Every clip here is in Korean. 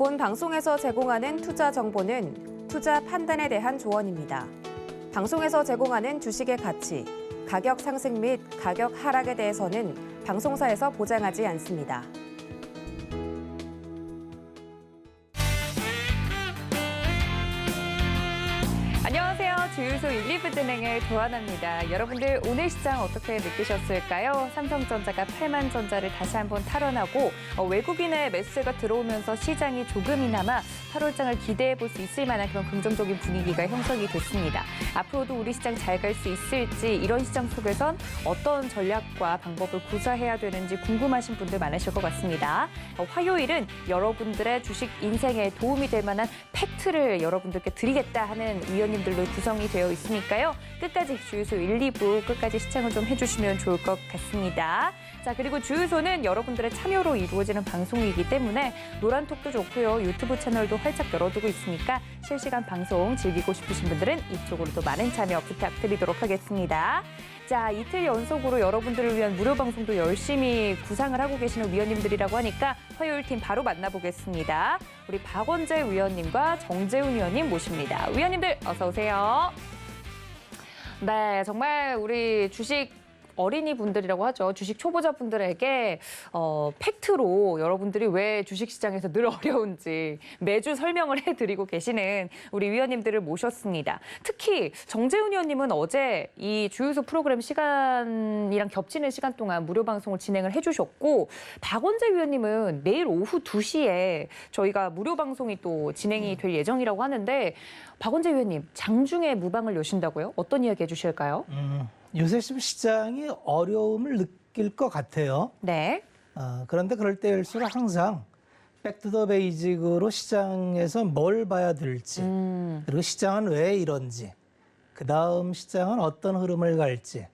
본 방송에서 제공하는 투자 정보는 투자 판단에 대한 조언입니다. 방송에서 제공하는 주식의 가치, 가격 상승 및 가격 하락에 대해서는 방송사에서 보장하지 않습니다. 안녕하세요. 주유소 1, 2부 진행을 도안합니다. 여러분들 오늘 시장 어떻게 느끼셨을까요? 삼성전자가 8만 전자를 다시 한번 탈환하고 외국인의 매수세가 들어오면서 시장이 조금이나마 8월장을 기대해 볼 수 있을 만한 그런 긍정적인 분위기가 형성이 됐습니다. 앞으로도 우리 시장 잘 갈 수 있을지, 이런 시장 속에선 어떤 전략과 방법을 구사해야 되는지 궁금하신 분들 많으실 것 같습니다. 화요일은 여러분들의 주식 인생에 도움이 될 만한 팩트를 여러분들께 드리겠다 하는 위원님들로 구성이 되어 있으니까요. 끝까지 주유소 1, 2부 끝까지 시청을 좀 해주시면 좋을 것 같습니다. 자, 그리고 주유소는 여러분들의 참여로 이루어지는 방송이기 때문에 노란톡도 좋고요. 유튜브 채널도 활짝 열어두고 있으니까 실시간 방송 즐기고 싶으신 분들은 이쪽으로도 많은 참여 부탁드리도록 하겠습니다. 자, 이틀 연속으로 여러분들을 위한 무료 방송도 열심히 구상을 하고 계시는 위원님들이라고 하니까 화요일 팀 바로 만나보겠습니다. 우리 박원재 위원님과 정재훈 위원님 모십니다. 위원님들 어서 오세요. 네, 정말 우리 주식 어린이분들이라고 하죠. 주식 초보자분들에게 팩트로 여러분들이 왜 주식시장에서 늘 어려운지 매주 설명을 해드리고 계시는 우리 위원님들을 모셨습니다. 특히 정재훈 위원님은 어제 이 주유소 프로그램 시간이랑 겹치는 시간 동안 무료 방송을 진행을 해주셨고, 박원재 위원님은 내일 오후 2시에 저희가 무료 방송이 또 진행이 될 예정이라고 하는데, 박원재 위원님, 장중에 무방을 여신다고요? 어떤 이야기 해주실까요? 요새 좀 시장이 어려움을 느낄 것 같아요. 네. 그런데 그럴 때일수록 항상 백투더 베이직으로 시장에서 뭘 봐야 될지, 그리고 시장은 왜 이런지, 그 다음 시장은 어떤 흐름을 갈지,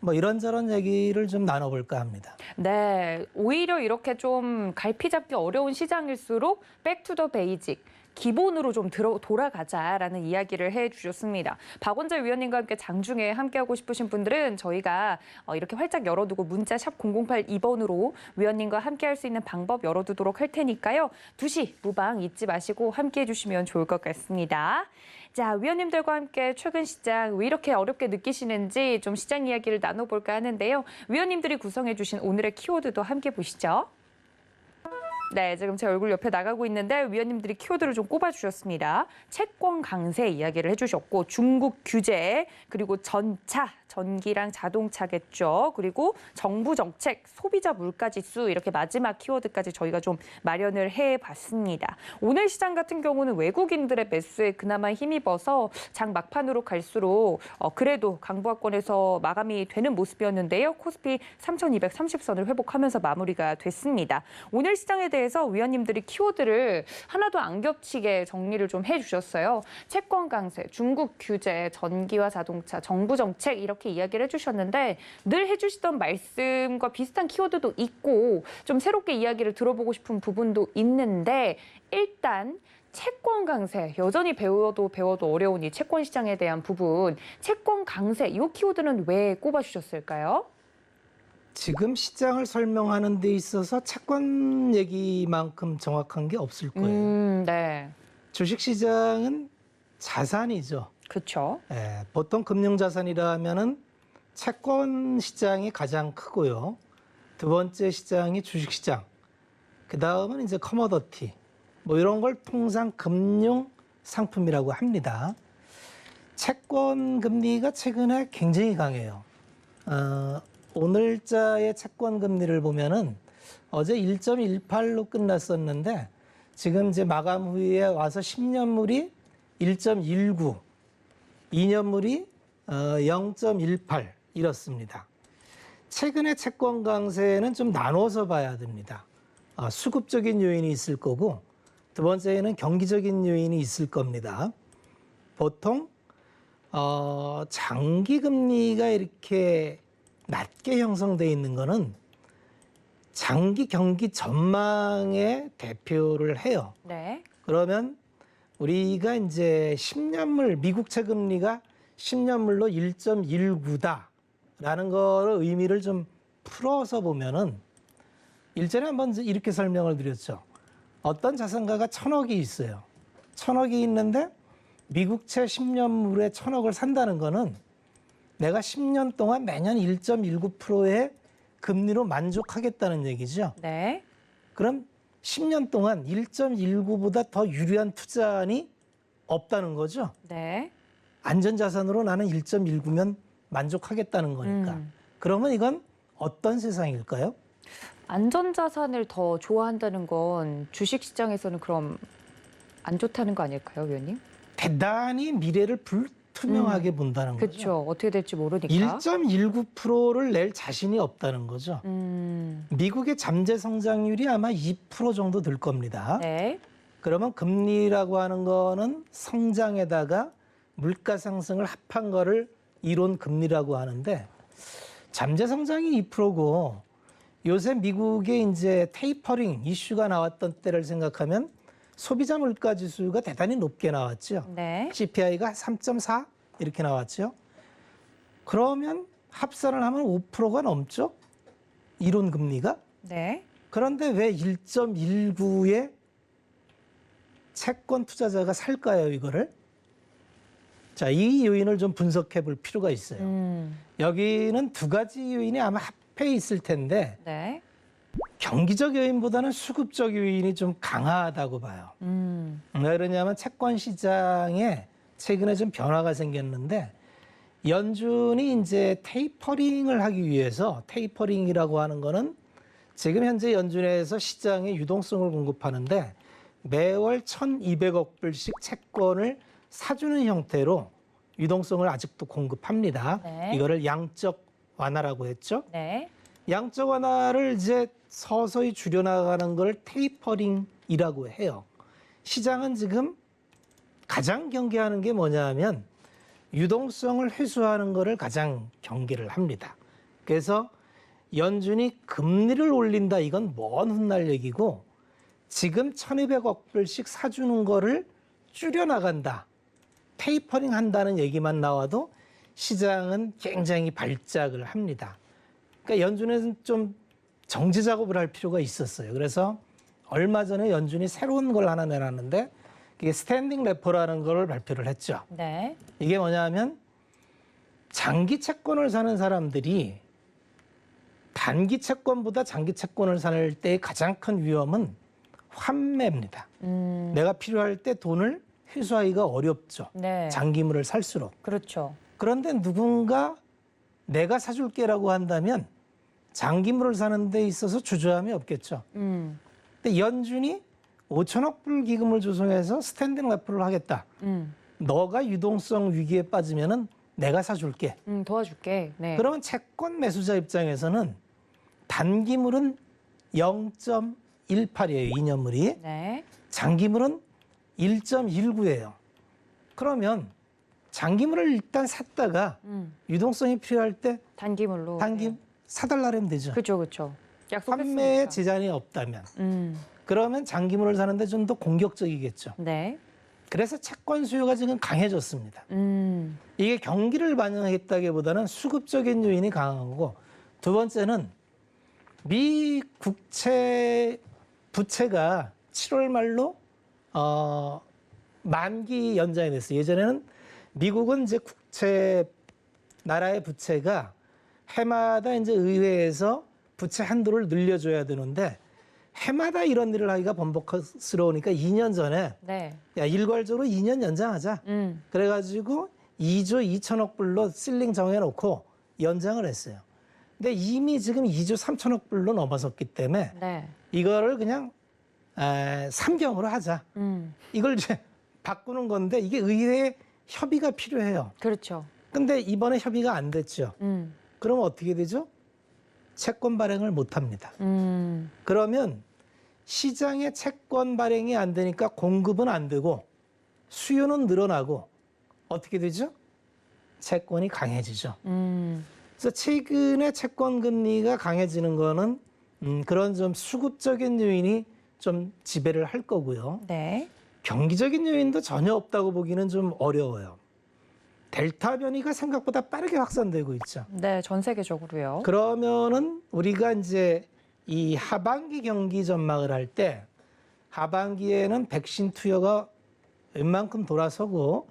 뭐 이런저런 얘기를 좀 나눠볼까 합니다. 네, 오히려 이렇게 좀 갈피 잡기 어려운 시장일수록 백투더 베이직, 기본으로 좀 돌아가자라는 이야기를 해주셨습니다. 박원재 위원님과 함께 장중에 함께하고 싶으신 분들은 저희가 이렇게 활짝 열어두고 문자 샵 0082번으로 위원님과 함께할 수 있는 방법 열어두도록 할 테니까요. 2시 무방 잊지 마시고 함께해 주시면 좋을 것 같습니다. 자, 위원님들과 함께 최근 시장 왜 이렇게 어렵게 느끼시는지 좀 시장 이야기를 나눠볼까 하는데요. 위원님들이 구성해 주신 오늘의 키워드도 함께 보시죠. 네, 지금 제 얼굴 옆에 나가고 있는데 위원님들이 키워드를 좀 꼽아주셨습니다. 채권 강세 이야기를 해주셨고, 중국 규제, 그리고 전기랑 자동차겠죠. 그리고 정부 정책, 소비자 물가지수, 이렇게 마지막 키워드까지 저희가 좀 마련을 해봤습니다. 오늘 시장 같은 경우는 외국인들의 매수에 그나마 힘입어서 장 막판으로 갈수록 그래도 강보합권에서 마감이 되는 모습이었는데요. 코스피 3,230선을 회복하면서 마무리가 됐습니다. 오늘 시장에 대해서 위원님들이 키워드를 하나도 안 겹치게 정리를 좀 해주셨어요. 채권 강세, 중국 규제, 전기와 자동차, 정부 정책 이렇게 이야기를 해주셨는데, 늘 해주시던 말씀과 비슷한 키워드도 있고 좀 새롭게 이야기를 들어보고 싶은 부분도 있는데, 일단 채권 강세, 여전히 배워도 어려운 이 채권 시장에 대한 부분, 채권 강세, 이 키워드는 왜 꼽아주셨을까요? 지금 시장을 설명하는 데 있어서 채권 얘기만큼 정확한 게 없을 거예요. 네. 주식시장은 자산이죠. 그렇죠. 보통 금융자산이라 하면은 채권 시장이 가장 크고요. 두 번째 시장이 주식시장. 그 다음은 이제 커머더티. 뭐 이런 걸 통상 금융 상품이라고 합니다. 채권 금리가 최근에 굉장히 강해요. 오늘자의 채권 금리를 보면은 어제 1.18로 끝났었는데, 지금 이제 마감 후에 와서 10년물이 1.19, 2년물이 0.18 이렇습니다. 최근의 채권 강세는 좀 나눠서 봐야 됩니다. 수급적인 요인이 있을 거고, 두 번째는 경기적인 요인이 있을 겁니다. 보통 장기 금리가 이렇게 낮게 형성돼 있는 거는 장기 경기 전망에 대표를 해요. 네. 그러면 우리가 이제 10년물 미국채 금리가 10년물로 1.19다라는 거를 의미를 좀 풀어서 보면은, 일전에 한번 이렇게 설명을 드렸죠. 어떤 자산가가 1,000억이 있어요. 1,000억이 있는데 미국채 10년물에 1,000억을 산다는 거는 내가 10년 동안 매년 1.19%의 금리로 만족하겠다는 얘기죠. 네. 그럼 10년 동안 1.19보다 더 유리한 투자안이 없다는 거죠. 네. 안전자산으로 나는 1.19면 만족하겠다는 거니까. 그러면 이건 어떤 세상일까요? 안전자산을 더 좋아한다는 건 주식시장에서는 그럼 안 좋다는 거 아닐까요, 위원님? 대단히 미래를 불투명하게 본다는 거죠. 그렇죠. 어떻게 될지 모르니까. 1.19%를 낼 자신이 없다는 거죠. 미국의 잠재 성장률이 아마 2% 정도 될 겁니다. 네. 그러면 금리라고 하는 거는 성장에다가 물가 상승을 합한 거를 이론 금리라고 하는데 잠재 성장이 2%고 요새 미국의 이제 테이퍼링 이슈가 나왔던 때를 생각하면 소비자 물가 지수가 대단히 높게 나왔죠. 네. CPI가 3.4 이렇게 나왔죠. 그러면 합산을 하면 5%가 넘죠. 이론 금리가. 네. 그런데 왜 1.19의 채권 투자자가 살까요, 이거를? 자, 이 요인을 좀 분석해 볼 필요가 있어요. 여기는 두 가지 요인이 아마 합해 있을 텐데 네. 경기적 요인보다는 수급적 요인이 좀 강하다고 봐요. 왜 그러냐면 채권 시장에 최근에 좀 변화가 생겼는데 연준이 이제 테이퍼링을 하기 위해서 테이퍼링이라고 하는 거는 지금 현재 연준에서 시장에 유동성을 공급하는데 매월 1,200억 불씩 채권을 사주는 형태로 유동성을 아직도 공급합니다. 네. 이거를 양적 완화라고 했죠. 네. 양적 완화를 이제 서서히 줄여나가는 걸 테이퍼링이라고 해요. 시장은 지금 가장 경계하는 게 뭐냐 하면 유동성을 회수하는 거를 가장 경계를 합니다. 그래서 연준이 금리를 올린다 이건 먼 훗날 얘기고 지금 1,200억 불씩 사주는 거를 줄여나간다. 테이퍼링 한다는 얘기만 나와도 시장은 굉장히 발작을 합니다. 그러니까 연준에는 좀 정지 작업을 할 필요가 있었어요. 그래서 얼마 전에 연준이 새로운 걸 하나 내놨는데 이게 스탠딩 레포라는 걸 발표를 했죠. 네. 이게 뭐냐면 장기 채권을 사는 사람들이 단기 채권보다 장기 채권을 살 때의 가장 큰 위험은 환매입니다. 내가 필요할 때 돈을 회수하기가 어렵죠. 네. 장기물을 살수록. 그렇죠. 그런데 누군가 내가 사줄게라고 한다면 장기물을 사는 데 있어서 주저함이 없겠죠. 근데 연준이 5천억 불 기금을 조성해서 스탠딩 레포를 하겠다. 너가 유동성 위기에 빠지면은 내가 사줄게. 도와줄게. 네. 그러면 채권 매수자 입장에서는 단기물은 0.18이에요. 2년물이. 네. 장기물은 1.19예요. 그러면 장기물을 일단 샀다가 유동성이 필요할 때 단기물로. 단기 사달라면 되죠. 그렇죠, 그렇죠. 판매에 약속했으니까. 제한이 없다면. 음. 그러면 장기물을 사는데 좀 더 공격적이겠죠. 네. 그래서 채권 수요가 지금 강해졌습니다. 이게 경기를 반영했다기보다는 수급적인 요인이 강한 거고 두 번째는 미 국채 부채가 7월 말로 만기 연장이 됐어요. 예전에는 미국은 이제 국채 나라의 부채가 해마다 이제 의회에서 부채 한도를 늘려줘야 되는데 해마다 이런 일을 하기가 번복스러우니까 2년 전에 네. 야 일괄적으로 2년 연장하자. 그래가지고 2조 2천억 불로 실링 정해놓고 연장을 했어요. 근데 이미 지금 2조 3천억 불로 넘어섰기 때문에 네. 이거를 그냥 3경으로 하자. 이걸 이제 바꾸는 건데 이게 의회의 협의가 필요해요. 그렇죠. 근데 이번에 협의가 안 됐죠. 그러면 어떻게 되죠? 채권 발행을 못 합니다. 그러면 시장의 채권 발행이 안 되니까 공급은 안 되고 수요는 늘어나고 어떻게 되죠? 채권이 강해지죠. 그래서 최근에 채권 금리가 강해지는 거는 그런 좀 수급적인 요인이 좀 지배를 할 거고요. 네. 경기적인 요인도 전혀 없다고 보기는 좀 어려워요. 델타 변이가 생각보다 빠르게 확산되고 있죠. 네, 전 세계적으로요. 그러면은 우리가 이제 이 하반기 경기 전망을 할 때 하반기에는 백신 투여가 웬만큼 돌아서고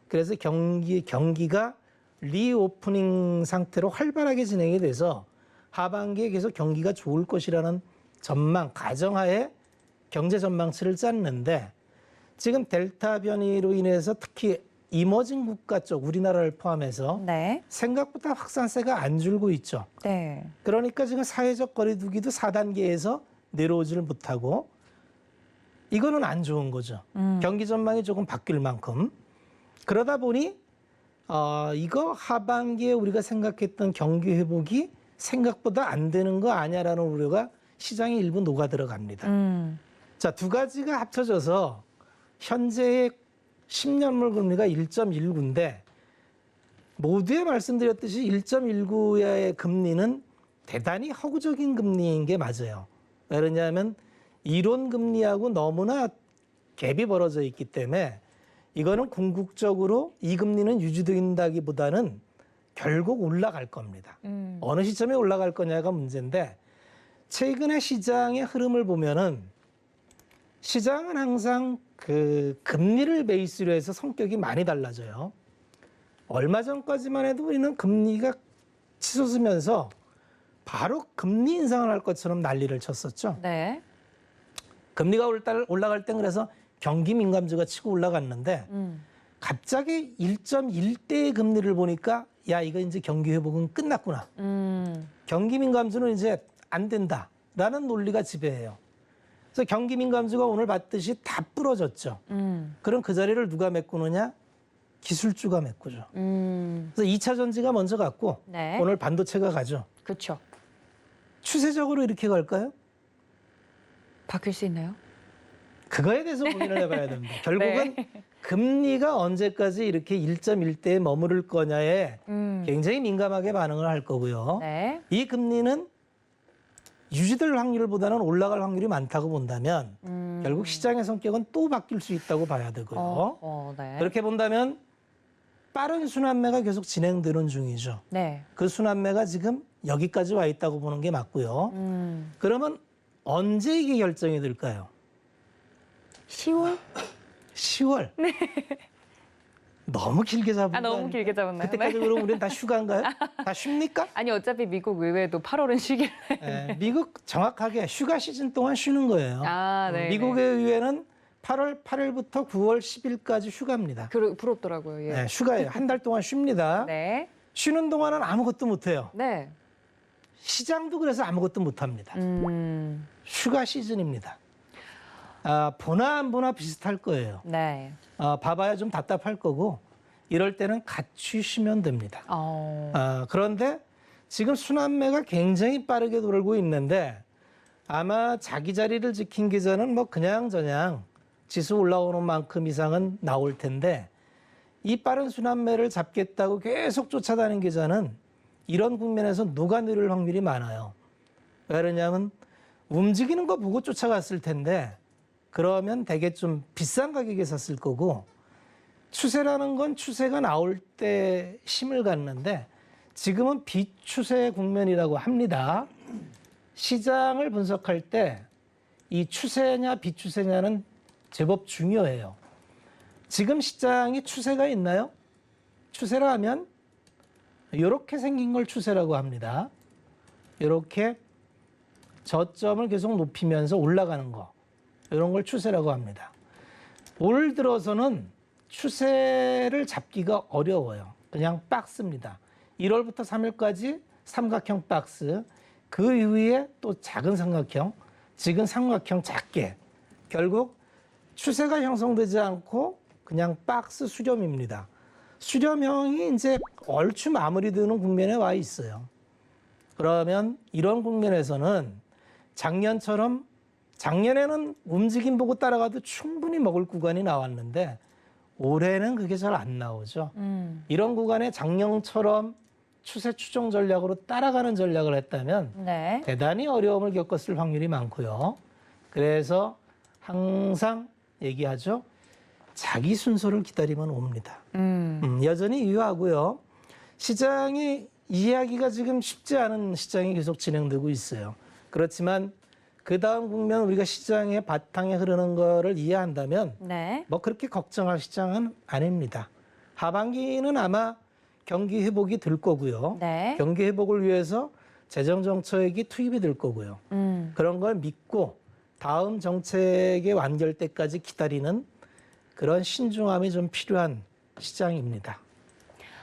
그래서 경기가 리오프닝 상태로 활발하게 진행이 돼서 하반기에 계속 경기가 좋을 것이라는 전망, 가정하에 경제 전망치를 짰는데 지금 델타 변이로 인해서 특히 이머징 국가 쪽 우리나라를 포함해서 네. 생각보다 확산세가 안 줄고 있죠. 네. 그러니까 지금 사회적 거리두기도 4단계에서 내려오지를 못하고 이거는 안 좋은 거죠. 경기 전망이 조금 바뀔 만큼. 그러다 보니 이거 하반기에 우리가 생각했던 경기 회복이 생각보다 안 되는 거 아니야라는 우려가 시장에 일부 녹아 들어갑니다. 자, 두 가지가 합쳐져서 현재의 10년물 금리가 1.19인데 모두에 말씀드렸듯이 1.19의 금리는 대단히 허구적인 금리인 게 맞아요. 왜냐하면 이론 금리하고 너무나 갭이 벌어져 있기 때문에 이거는 궁극적으로 이 금리는 유지된다기보다는 결국 올라갈 겁니다. 어느 시점에 올라갈 거냐가 문제인데 최근에 시장의 흐름을 보면은 시장은 항상 그 금리를 베이스로 해서 성격이 많이 달라져요. 얼마 전까지만 해도 우리는 금리가 치솟으면서 바로 금리 인상을 할 것처럼 난리를 쳤었죠. 네. 금리가 올라갈 땐 그래서 경기 민감주가 치고 올라갔는데 갑자기 1.1대의 금리를 보니까 야 이거 이제 경기 회복은 끝났구나. 경기 민감주는 이제 안 된다라는 논리가 지배해요. 그래서 경기 민감주가 오늘 봤듯이 다 부러졌죠. 그럼 그 자리를 누가 메꾸느냐? 기술주가 메꾸죠. 그래서 2차 전지가 먼저 갔고 네. 오늘 반도체가 가죠. 그렇죠. 추세적으로 이렇게 갈까요? 바뀔 수 있나요? 그거에 대해서 고민을 해봐야 됩니다. 결국은 금리가 언제까지 이렇게 1.1대에 머무를 거냐에 굉장히 민감하게 반응을 할 거고요. 네. 이 금리는 유지될 확률보다는 올라갈 확률이 많다고 본다면 결국 시장의 성격은 또 바뀔 수 있다고 봐야 되고요. 네. 그렇게 본다면 빠른 순환매가 계속 진행되는 중이죠. 네. 그 순환매가 지금 여기까지 와 있다고 보는 게 맞고요. 그러면 언제 이게 결정이 될까요? 10월? 10월. 네. 너무 길게 잡은 거 너무 아닙니까? 길게 잡았나요? 그때까지 네. 그럼 우리는 다 휴가인가요? 다 쉽니까? 아니 어차피 미국 의회도 8월은 쉬길래. 네, 미국 정확하게 휴가 시즌 동안 쉬는 거예요. 네. 미국의 의회는 8월 8일부터 9월 10일까지 휴가입니다. 부럽더라고요. 예. 네, 휴가예요. 한 달 동안 쉽니다. 네. 쉬는 동안은 아무것도 못 해요. 네. 시장도 그래서 아무것도 못 합니다. 휴가 시즌입니다. 보나 안 보나 비슷할 거예요. 네. 봐봐야 좀 답답할 거고 이럴 때는 같이 쉬면 됩니다. 그런데 지금 순환매가 굉장히 빠르게 돌고 있는데 아마 자기 자리를 지킨 계좌는 뭐 그냥저냥 지수 올라오는 만큼 이상은 나올 텐데 이 빠른 순환매를 잡겠다고 계속 쫓아다니는 계좌는 이런 국면에서 녹아내릴 확률이 많아요. 왜 그러냐면 움직이는 거 보고 쫓아갔을 텐데 그러면 되게 좀 비싼 가격에 샀을 거고 추세라는 건 추세가 나올 때 힘을 갖는데 지금은 비추세 국면이라고 합니다. 시장을 분석할 때 이 추세냐 비추세냐는 제법 중요해요. 지금 시장이 추세가 있나요? 추세라 하면 이렇게 생긴 걸 추세라고 합니다. 이렇게 저점을 계속 높이면서 올라가는 거. 이런 걸 추세라고 합니다. 올 들어서는 추세를 잡기가 어려워요. 그냥 박스입니다. 1월부터 3월까지 삼각형 박스, 그 이후에 또 작은 삼각형, 지금 삼각형 작게. 결국 추세가 형성되지 않고 그냥 박스 수렴입니다. 수렴형이 이제 얼추 마무리되는 국면에 와 있어요. 그러면 이런 국면에서는 작년에는 움직임 보고 따라가도 충분히 먹을 구간이 나왔는데 올해는 그게 잘 안 나오죠. 이런 구간에 작년처럼 추세 추종 전략으로 따라가는 전략을 했다면 네. 대단히 어려움을 겪었을 확률이 많고요. 그래서 항상 얘기하죠. 자기 순서를 기다리면 옵니다. 여전히 유효하고요. 시장이 이해하기가 지금 쉽지 않은 시장이 계속 진행되고 있어요. 그렇지만 그 다음 국면 우리가 시장의 바탕에 흐르는 거를 이해한다면 네. 뭐 그렇게 걱정할 시장은 아닙니다. 하반기는 아마 경기 회복이 될 거고요. 네. 경기 회복을 위해서 재정 정책이 투입이 될 거고요. 그런 걸 믿고 다음 정책의 완결 때까지 기다리는 그런 신중함이 좀 필요한 시장입니다.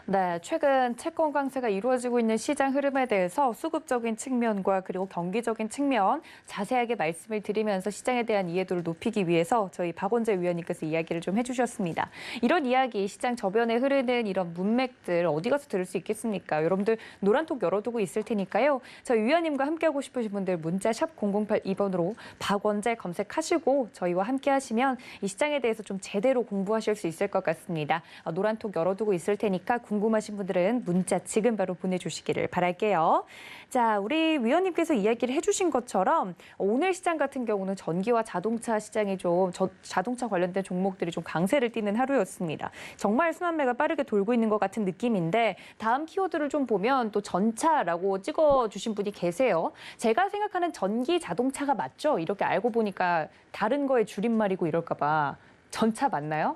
네, 최근 채권 강세가 이루어지고 있는 시장 흐름에 대해서 수급적인 측면과 그리고 경기적인 측면 자세하게 말씀을 드리면서 시장에 대한 이해도를 높이기 위해서 저희 박원재 위원님께서 이야기를 좀 해주셨습니다. 이런 이야기, 시장 저변에 흐르는 이런 문맥들 어디 가서 들을 수 있겠습니까? 여러분들 노란톡 열어두고 있을 테니까요. 저희 위원님과 함께하고 싶으신 분들 문자 샵 0082번으로 박원재 검색하시고 저희와 함께 하시면 이 시장에 대해서 좀 제대로 공부하실 수 있을 것 같습니다. 노란톡 열어두고 있을 테니까 궁금하신 분들은 문자 지금 바로 보내주시기를 바랄게요. 자, 우리 위원님께서 이야기를 해주신 것처럼 오늘 시장 같은 경우는 전기와 자동차 시장이 좀 자동차 관련된 종목들이 좀 강세를 띠는 하루였습니다. 정말 순환매가 빠르게 돌고 있는 것 같은 느낌인데 다음 키워드를 좀 보면 또 전차라고 찍어주신 분이 계세요. 제가 생각하는 전기 자동차가 맞죠? 이렇게 알고 보니까 다른 거의 줄임말이고 이럴까 봐. 전차 맞나요?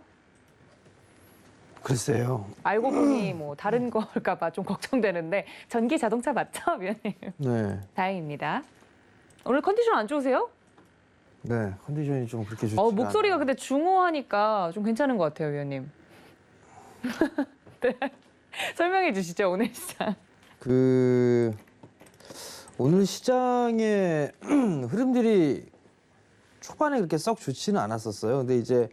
글쎄요. 알고 보니 뭐 다른 걸까 봐 좀 걱정되는데 전기 자동차 맞죠, 위원님? 네. 다행입니다. 오늘 컨디션 안 좋으세요? 네. 컨디션이 좀 그렇게 좋지 목소리가 않아요. 근데 중후하니까 좀 괜찮은 것 같아요, 위원님. 네. 설명해 주시죠, 오늘 시장. 오늘 시장의 흐름들이 초반에 그렇게 썩 좋지는 않았었어요. 근데 이제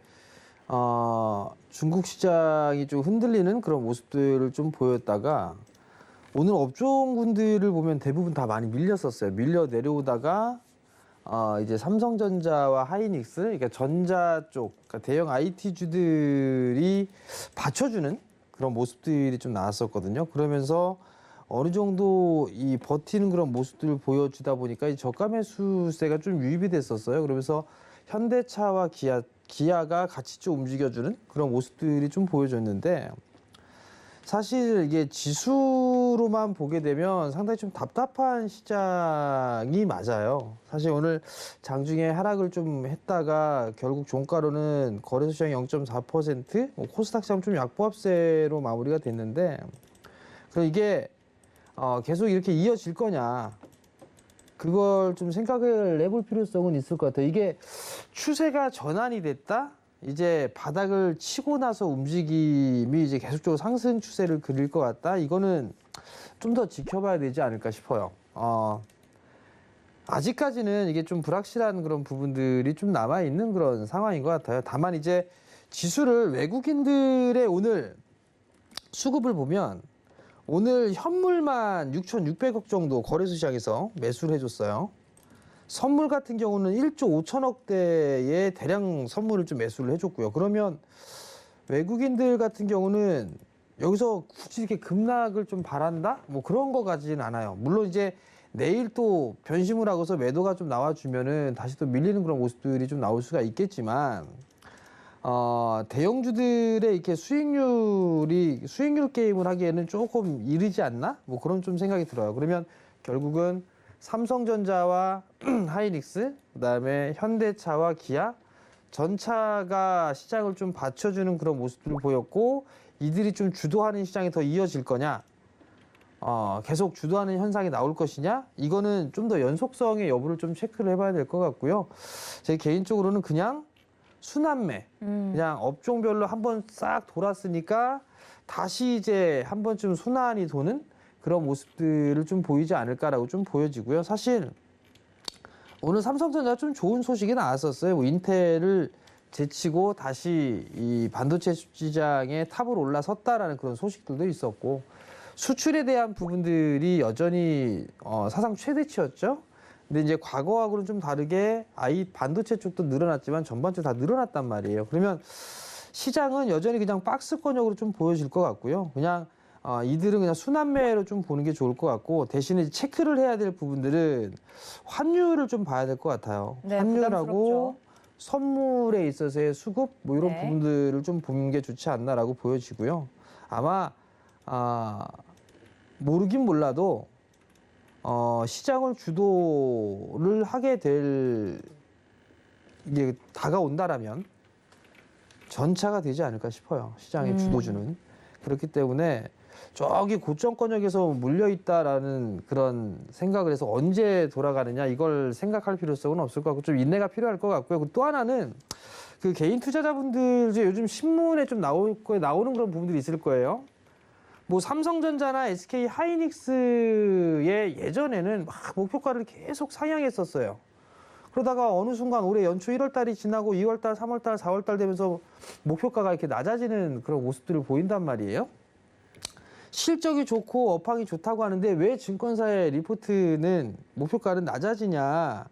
중국 시장이 좀 흔들리는 그런 모습들을 좀 보였다가 오늘 업종군들을 보면 대부분 다 많이 밀렸었어요. 밀려 내려오다가 이제 삼성전자와 하이닉스, 그러니까 전자 쪽, 그러니까 대형 IT주들이 받쳐주는 그런 모습들이 좀 나왔었거든요. 그러면서 어느 정도 이 버티는 그런 모습들을 보여주다 보니까 이 저가 매수세가 좀 유입이 됐었어요. 그러면서 현대차와 기아가 같이 좀 움직여주는 그런 모습들이 좀 보여졌는데 사실 이게 지수로만 보게 되면 상당히 좀 답답한 시장이 맞아요. 사실 오늘 장중에 하락을 좀 했다가 결국 종가로는 거래소 시장 0.4%, 코스닥 시장 좀 약보합세로 마무리가 됐는데 그럼 이게 계속 이렇게 이어질 거냐? 그걸 좀 생각을 해볼 필요성은 있을 것 같아요. 이게 추세가 전환이 됐다? 이제 바닥을 치고 나서 움직임이 이제 계속적으로 상승 추세를 그릴 것 같다? 이거는 좀 더 지켜봐야 되지 않을까 싶어요. 아직까지는 이게 좀 불확실한 그런 부분들이 좀 남아있는 그런 상황인 것 같아요. 다만 이제 지수를 외국인들의 오늘 수급을 보면 오늘 현물만 6,600억 정도 거래소 시장에서 매수를 해줬어요. 선물 같은 경우는 1조 5천억대의 대량 선물을 좀 매수를 해줬고요. 그러면 외국인들 같은 경우는 여기서 굳이 이렇게 급락을 좀 바란다? 뭐 그런 거 같지는 않아요. 물론 이제 내일 또 변심을 하고서 매도가 좀 나와주면은 다시 또 밀리는 그런 모습들이 좀 나올 수가 있겠지만 대형주들의 이렇게 수익률 게임을 하기에는 조금 이르지 않나? 뭐 그런 좀 생각이 들어요. 그러면 결국은 삼성전자와 하이닉스, 그다음에 현대차와 기아, 전차가 시장을 좀 받쳐주는 그런 모습들을 보였고 이들이 좀 주도하는 시장이 더 이어질 거냐? 계속 주도하는 현상이 나올 것이냐? 이거는 좀 더 연속성의 여부를 좀 체크를 해봐야 될 것 같고요. 제 개인적으로는 그냥 순환매, 그냥 업종별로 한번 싹 돌았으니까 다시 이제 한 번쯤 순환이 도는 그런 모습들을 좀 보이지 않을까라고 좀 보여지고요. 사실 오늘 삼성전자 좀 좋은 소식이 나왔었어요. 뭐 인텔을 제치고 다시 이 반도체 시장에 탑으로 올라섰다라는 그런 소식들도 있었고 수출에 대한 부분들이 여전히 사상 최대치였죠. 근데 이제 과거하고는 좀 다르게 반도체 쪽도 늘어났지만 전반적으로 다 늘어났단 말이에요. 그러면 시장은 여전히 그냥 박스권역으로 좀 보여질 것 같고요. 그냥 이들은 그냥 순환매로 좀 보는 게 좋을 것 같고 대신에 체크를 해야 될 부분들은 환율을 좀 봐야 될 것 같아요. 네, 환율하고 부담스럽죠. 선물에 있어서의 수급 뭐 이런 네. 부분들을 좀 보는 게 좋지 않나라고 보여지고요. 아마 모르긴 몰라도 시장을 주도를 하게 될 이게 다가온다라면 전차가 되지 않을까 싶어요. 시장의 주도주는. 그렇기 때문에 저기 고점권역에서 물려있다라는 그런 생각을 해서 언제 돌아가느냐 이걸 생각할 필요성은 없을 것 같고 좀 인내가 필요할 것 같고요. 그리고 또 하나는 그 개인 투자자분들 이제 요즘 신문에 좀 나오는 그런 부분들이 있을 거예요. 뭐 삼성전자나 SK 하이닉스의 예전에는 막 목표가를 계속 상향했었어요. 그러다가 어느 순간 올해 연초 1월 달이 지나고 2월 달, 3월 달, 4월 달 되면서 목표가가 이렇게 낮아지는 그런 모습들을 보인단 말이에요. 실적이 좋고 업황이 좋다고 하는데 왜 증권사의 리포트는 목표가는 낮아지냐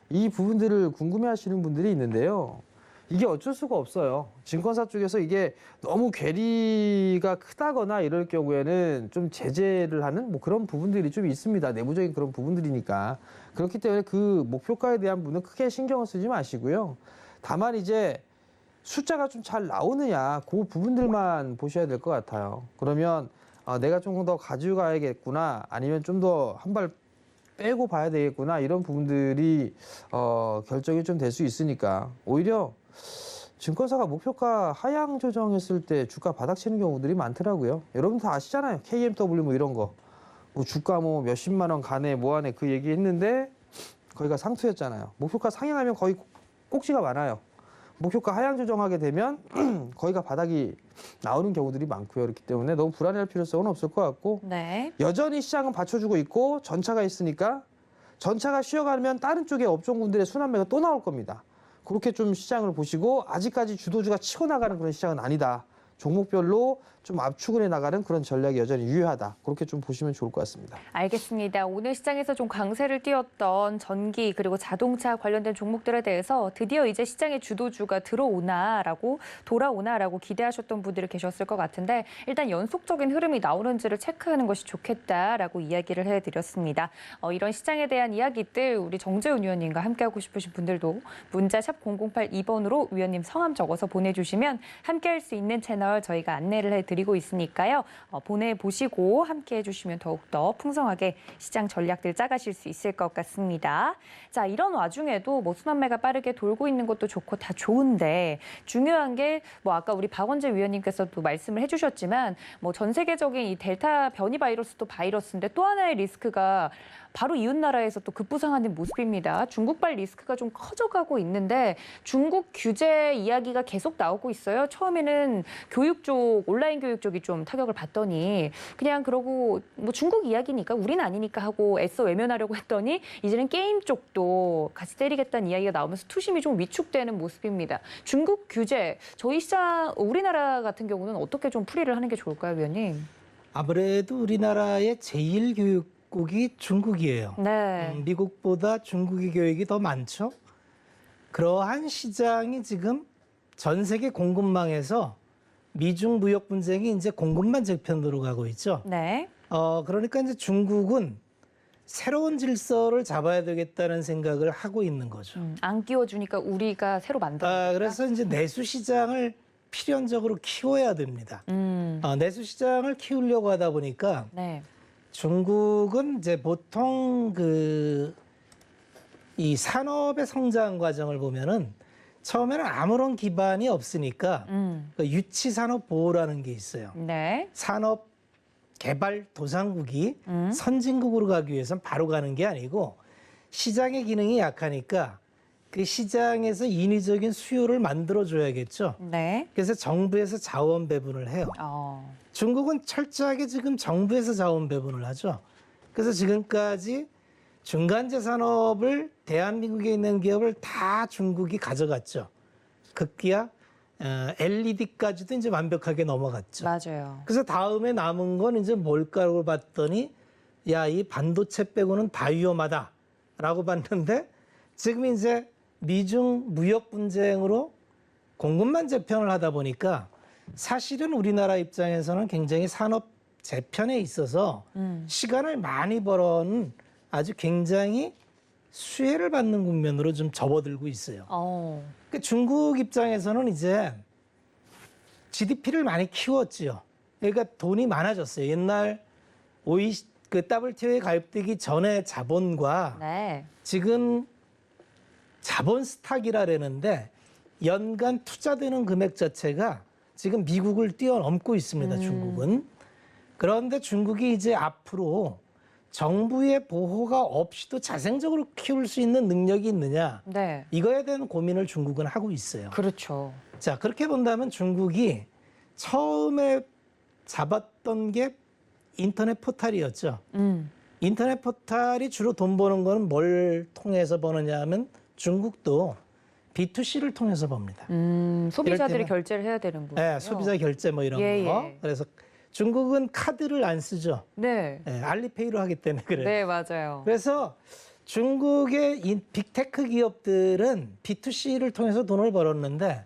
이 부분들을 궁금해하시는 분들이 있는데요. 이게 어쩔 수가 없어요. 증권사 쪽에서 이게 너무 괴리가 크다거나 이럴 경우에는 좀 제재를 하는 뭐 그런 부분들이 좀 있습니다. 내부적인 그런 부분들이니까. 그렇기 때문에 그 목표가에 대한 부분은 크게 신경을 쓰지 마시고요. 다만 이제 숫자가 좀 잘 나오느냐 그 부분들만 보셔야 될 것 같아요. 그러면 내가 좀 더 가지고 가야겠구나 아니면 좀 더 한 발 빼고 봐야 되겠구나 이런 부분들이 결정이 좀 될 수 있으니까 오히려 증권사가 목표가 하향 조정했을 때 주가 바닥치는 경우들이 많더라고요. 여러분 다 아시잖아요. KMW 뭐 이런 거. 뭐 주가 뭐 몇십만 원 가네 뭐 하네 그 얘기 했는데 거기가 상투였잖아요. 목표가 상향하면 거의 꼭지가 많아요. 목표가 하향 조정하게 되면 거기가 바닥이 나오는 경우들이 많고요. 그렇기 때문에 너무 불안해할 필요성은 없을 것 같고 네. 여전히 시장은 받쳐주고 있고 전차가 있으니까 전차가 쉬어가면 다른 쪽의 업종군들의 순환매가 또 나올 겁니다. 그렇게 좀 시장을 보시고 아직까지 주도주가 치고 나가는 그런 시장은 아니다. 종목별로 좀 압축을 해나가는 그런 전략이 여전히 유효하다. 그렇게 좀 보시면 좋을 것 같습니다. 알겠습니다. 오늘 시장에서 좀 강세를 띄웠던 전기 그리고 자동차 관련된 종목들에 대해서 드디어 이제 시장의 주도주가 돌아오나라고 기대하셨던 분들이 계셨을 것 같은데 일단 연속적인 흐름이 나오는지를 체크하는 것이 좋겠다라고 이야기를 해드렸습니다. 이런 시장에 대한 이야기들 우리 정재훈 위원님과 함께하고 싶으신 분들도 문자 샵 0082번으로 위원님 성함 적어서 보내주시면 함께할 수 있는 채널 저희가 안내를 해드리고 있으니까요. 보내보시고 함께해 주시면 더욱더 풍성하게 시장 전략들 짜가실 수 있을 것 같습니다. 자, 이런 와중에도 뭐 순환매가 빠르게 돌고 있는 것도 좋고 다 좋은데 중요한 게 뭐 아까 우리 박원재 위원님께서도 말씀을 해주셨지만 뭐 전 세계적인 이 델타 변이 바이러스도 바이러스인데 또 하나의 리스크가 바로 이웃 나라에서 또 급부상하는 모습입니다. 중국발 리스크가 좀 커져가고 있는데 중국 규제 이야기가 계속 나오고 있어요. 처음에는 교육 쪽, 온라인 교육 쪽이 좀 타격을 받더니 그냥 그러고 뭐 중국 이야기니까 우린 아니니까 하고 애써 외면하려고 했더니 이제는 게임 쪽도 같이 때리겠다는 이야기가 나오면서 투심이 좀 위축되는 모습입니다. 중국 규제, 저희 시장, 우리나라 같은 경우는 어떻게 좀 풀이를 하는 게 좋을까요, 위원님? 아무래도 우리나라의 제1교육국이 중국이에요. 네. 미국보다 중국의 교육이 더 많죠. 그러한 시장이 지금 전 세계 공급망에서 미중 무역 분쟁이 이제 공급만 재편으로 가고 있죠. 네. 그러니까 이제 중국은 새로운 질서를 잡아야 되겠다는 생각을 하고 있는 거죠. 안 끼워주니까 우리가 새로 만들어. 그래서 이제 내수 시장을 필연적으로 키워야 됩니다. 내수 시장을 키우려고 하다 보니까 네. 중국은 이제 보통 이 산업의 성장 과정을 보면은 처음에는 아무런 기반이 없으니까 유치 산업 보호라는 게 있어요. 네. 산업 개발 도상국이 선진국으로 가기 위해서는 바로 가는 게 아니고 시장의 기능이 약하니까 그 시장에서 인위적인 수요를 만들어줘야겠죠. 네. 그래서 정부에서 자원 배분을 해요. 중국은 철저하게 지금 정부에서 자원 배분을 하죠. 그래서 지금까지 중간재 산업을 대한민국에 있는 기업을 다 중국이 가져갔죠. 급기야 LED까지도 이제 완벽하게 넘어갔죠. 맞아요. 그래서 다음에 남은 건 이제 뭘까라고 봤더니 야, 이 반도체 빼고는 다 위험하다라고 봤는데 지금 이제 미중 무역 분쟁으로 공급만 재편을 하다 보니까 사실은 우리나라 입장에서는 굉장히 산업 재편에 있어서 시간을 많이 벌어는 아주 굉장히 수혜를 받는 국면으로 좀 접어들고 있어요. 그러니까 중국 입장에서는 이제 GDP를 많이 키웠지요. 그러니까 돈이 많아졌어요. 옛날 그 WTO에 가입되기 전에 자본과 네. 지금 자본 스탁이라 그러는데 연간 투자되는 금액 자체가 지금 미국을 뛰어넘고 있습니다. 중국은. 그런데 중국이 이제 앞으로 정부의 보호가 없이도 자생적으로 키울 수 있는 능력이 있느냐. 네. 이거에 대한 고민을 중국은 하고 있어요. 그렇죠. 자, 그렇게 본다면 중국이 처음에 잡았던 게 인터넷 포탈이었죠. 인터넷 포탈이 주로 돈 버는 거는 뭘 통해서 버느냐 하면 중국도 B2C를 통해서 법니다. 소비자들이 이를테면- 결제를 해야 되는 거죠. 네, 소비자 결제 뭐 이런 예, 거. 예. 그래서 중국은 카드를 안 쓰죠. 네. 네, 알리페이로 하기 때문에 그래요. 네, 맞아요. 그래서 중국의 이 빅테크 기업들은 B2C를 통해서 돈을 벌었는데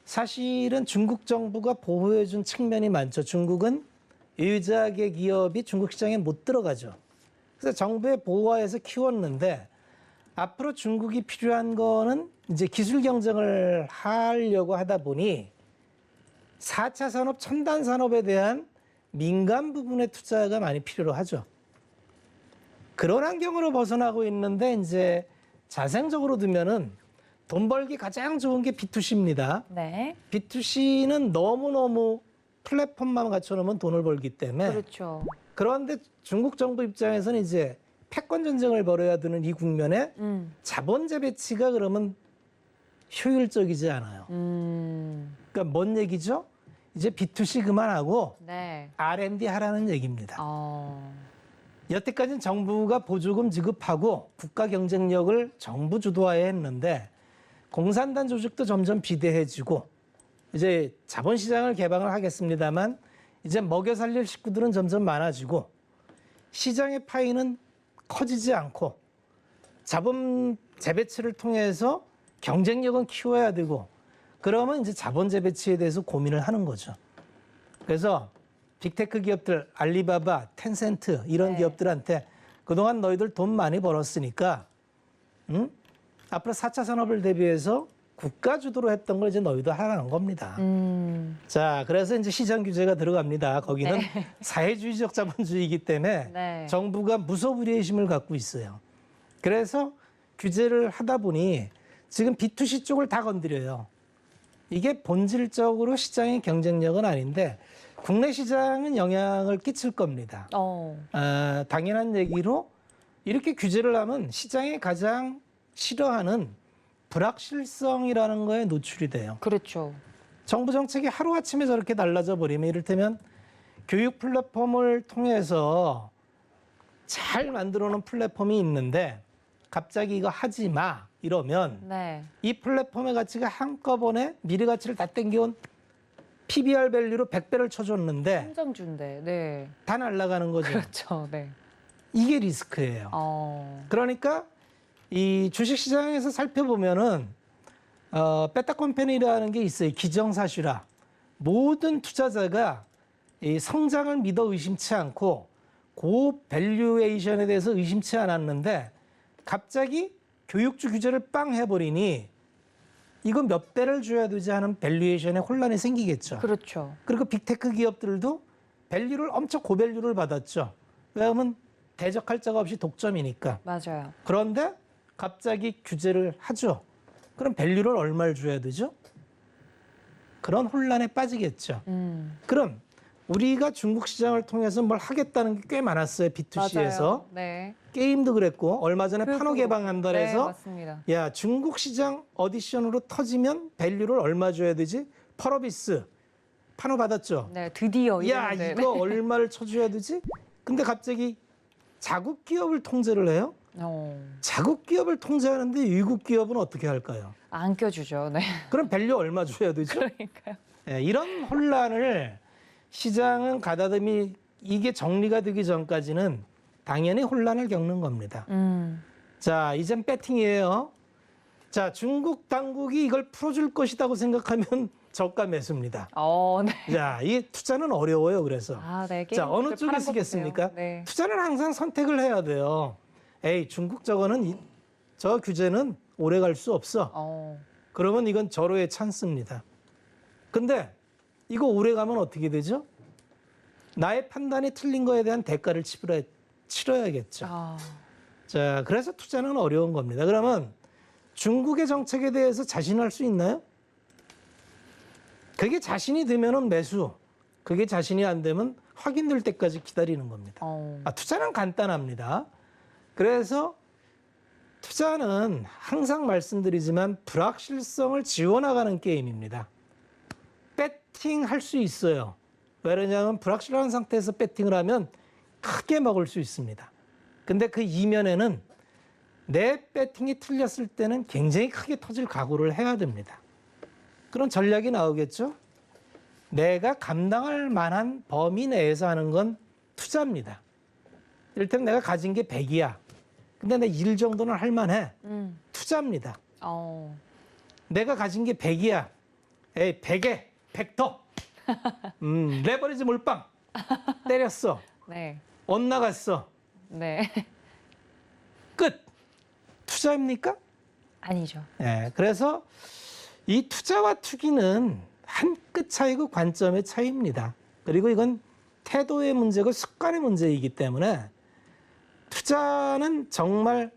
사실은 중국 정부가 보호해 준 측면이 많죠. 중국은 유자계 기업이 중국 시장에 못 들어가죠. 그래서 정부의 보호하에서 키웠는데 앞으로 중국이 필요한 거는 이제 기술 경쟁을 하려고 하다 보니 4차 산업, 첨단 산업에 대한 민간 부분의 투자가 많이 필요로 하죠. 그런 환경으로 벗어나고 있는데 이제 자생적으로 두면은 돈 벌기 가장 좋은 게 B2C입니다. 네. B2C는 너무너무 플랫폼만 갖춰놓으면 돈을 벌기 때문에 그렇죠. 그런데 중국 정부 입장에서는 이제 패권 전쟁을 벌여야 되는 이 국면에 자본 재배치가 그러면 효율적이지 않아요. 그러니까 뭔 얘기죠? 이제 B2C 그만하고 네. R&D 하라는 얘기입니다. 어. 여태까지는 정부가 보조금 지급하고 국가 경쟁력을 정부 주도하에 했는데 공산당 조직도 점점 비대해지고 이제 자본시장을 개방을 하겠습니다만 이제 먹여 살릴 식구들은 점점 많아지고 시장의 파이는 커지지 않고 자본 재배치를 통해서 경쟁력은 키워야 되고 그러면 이제 자본 재배치에 대해서 고민을 하는 거죠. 그래서 빅테크 기업들 알리바바, 텐센트 이런 네. 기업들한테 그동안 너희들 돈 많이 벌었으니까 앞으로 4차 산업을 대비해서 국가 주도로 했던 걸 이제 너희도 하라는 겁니다. 자, 그래서 이제 시장 규제가 들어갑니다. 거기는 사회주의적 자본주의이기 때문에 네. 정부가 무소불위의 힘을 갖고 있어요. 그래서 규제를 하다 보니 지금 B2C 쪽을 다 건드려요. 이게 본질적으로 시장의 경쟁력은 아닌데 국내 시장은 영향을 끼칠 겁니다. 당연한 얘기로 이렇게 규제를 하면 시장이 가장 싫어하는 불확실성이라는 거에 노출이 돼요. 그렇죠. 정부 정책이 하루아침에 저렇게 달라져 버리면 이를테면 교육 플랫폼을 통해서 잘 만들어 놓은 플랫폼이 있는데 갑자기 이거 하지 마 이러면 네. 이 플랫폼의 가치가 한꺼번에 미래 가치를 다 땡겨온 PBR 밸류로 100배를 쳐줬는데 한정준대. 네. 다 날아가는 거죠. 그렇죠. 네. 이게 리스크예요. 그러니까 이 주식시장에서 살펴보면은 베타 컴퍼니라는 게 있어요. 기정사실화. 모든 투자자가 이 성장을 믿어 의심치 않고 고 밸류에이션에 대해서 의심치 않았는데 갑자기 교육주 규제를 빵 해버리니 이거 몇 배를 줘야 되지 하는 밸류에이션에 혼란이 생기겠죠. 그렇죠. 그리고 빅테크 기업들도 밸류를 엄청 고밸류를 받았죠. 왜냐하면 대적할 자가 없이 독점이니까. 맞아요. 그런데 갑자기 규제를 하죠. 그럼 밸류를 얼마를 줘야 되죠? 그런 혼란에 빠지겠죠. 그럼 우리가 중국 시장을 통해서 뭘 하겠다는 게 꽤 많았어요. B2C에서. 맞아요. 네. 게임도 그랬고 얼마 전에 그리고- 판호 개방한다 네, 해서 맞습니다. 야 중국 시장 어디션으로 터지면 밸류를 얼마 줘야 되지? 펄어비스 판호 받았죠. 네, 드디어 야 이랬는데. 이거 얼마를 쳐줘야 되지? 근데 갑자기 자국 기업을 통제를 해요. 자국 기업을 통제하는데 외국 기업은 어떻게 할까요? 안 껴주죠. 네. 그럼 밸류 얼마 줘야 되죠? 그러니까요. 예, 이런 혼란을 시장은 가다듬이 이게 정리가 되기 전까지는 당연히 혼란을 겪는 겁니다. 자, 이젠 배팅이에요. 자, 중국 당국이 이걸 풀어줄 것이라고 생각하면 저가 매수입니다. 네. 자, 이 투자는 어려워요. 그래서 네. 자, 어느 게임들 쪽에 파란 거 쓰겠습니까? 보세요. 네. 투자는 항상 선택을 해야 돼요. 에이, 중국 저 규제는 오래 갈 수 없어. 그러면 이건 절호의 찬스입니다. 근데 이거 오래 가면 어떻게 되죠? 나의 판단이 틀린 거에 대한 대가를 치러야겠죠. 아, 자, 그래서 투자는 어려운 겁니다. 그러면 중국의 정책에 대해서 자신할 수 있나요? 그게 자신이 되면은 매수, 그게 자신이 안 되면 확인될 때까지 기다리는 겁니다. 투자는 간단합니다. 그래서 투자는 항상 말씀드리지만 불확실성을 지워나가는 게임입니다. 배팅할 수 있어요. 왜냐하면 불확실한 상태에서 배팅을 하면 크게 먹을 수 있습니다. 근데 그 이면에는 내 배팅이 틀렸을 때는 굉장히 크게 터질 각오를 해야 됩니다. 그런 전략이 나오겠죠? 내가 감당할 만한 범위 내에서 하는 건 투자입니다. 이를테면 내가 가진 게 100이야. 근데 내 일 정도는 할 만해. 투자입니다. 내가 가진 게 100이야. 에이, 100에 100더. 레버리지 몰빵. 때렸어. 네. 엇나갔어. 네. 끝. 투자입니까? 아니죠. 네, 그래서 이 투자와 투기는 한 끗 차이고 관점의 차이입니다. 그리고 이건 태도의 문제고 습관의 문제이기 때문에 투자는 정말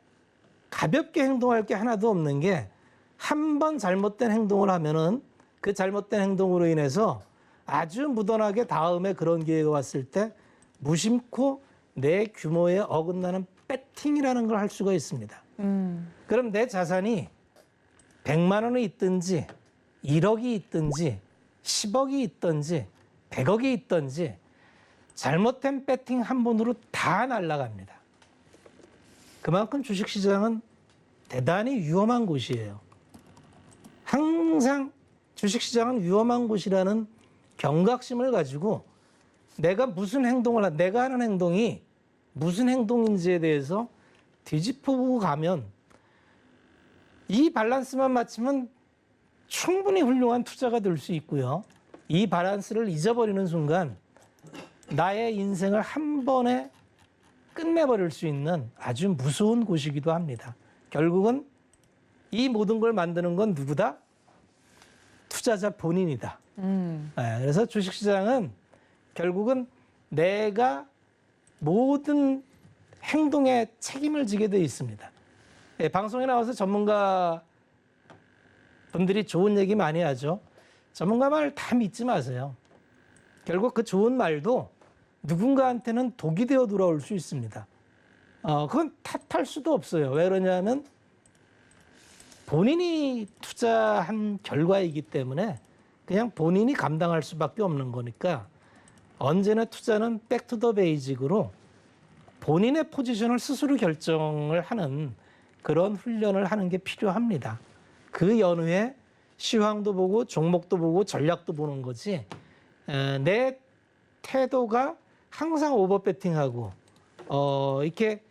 가볍게 행동할 게 하나도 없는 게 한 번 잘못된 행동을 하면은 그 잘못된 행동으로 인해서 아주 무던하게 다음에 그런 기회가 왔을 때 무심코 내 규모에 어긋나는 배팅이라는 걸 할 수가 있습니다. 그럼 내 자산이 100만 원이 있든지 1억이 있든지 10억이 있든지 100억이 있든지 잘못된 배팅 한 번으로 다 날아갑니다. 그만큼 주식시장은 대단히 위험한 곳이에요. 항상 주식시장은 위험한 곳이라는 경각심을 가지고 내가 무슨 행동을 내가 하는 행동이 무슨 행동인지에 대해서 뒤집어보고 가면 이 밸런스만 맞추면 충분히 훌륭한 투자가 될 수 있고요. 이 밸런스를 잊어버리는 순간 나의 인생을 한 번에 끝내버릴 수 있는 아주 무서운 곳이기도 합니다. 결국은 이 모든 걸 만드는 건 누구다? 투자자 본인이다. 네, 그래서 주식시장은 결국은 내가 모든 행동에 책임을 지게 돼 있습니다. 네, 방송에 나와서 전문가 분들이 좋은 얘기 많이 하죠. 전문가 말 다 믿지 마세요. 결국 그 좋은 말도 누군가한테는 독이 되어 돌아올 수 있습니다. 그건 탓할 수도 없어요. 왜 그러냐면 본인이 투자한 결과이기 때문에 그냥 본인이 감당할 수밖에 없는 거니까 언제나 투자는 백투더 베이직으로 본인의 포지션을 스스로 결정을 하는 그런 훈련을 하는 게 필요합니다. 그 연후에 시황도 보고 종목도 보고 전략도 보는 거지 내 태도가 항상 오버배팅하고 이렇게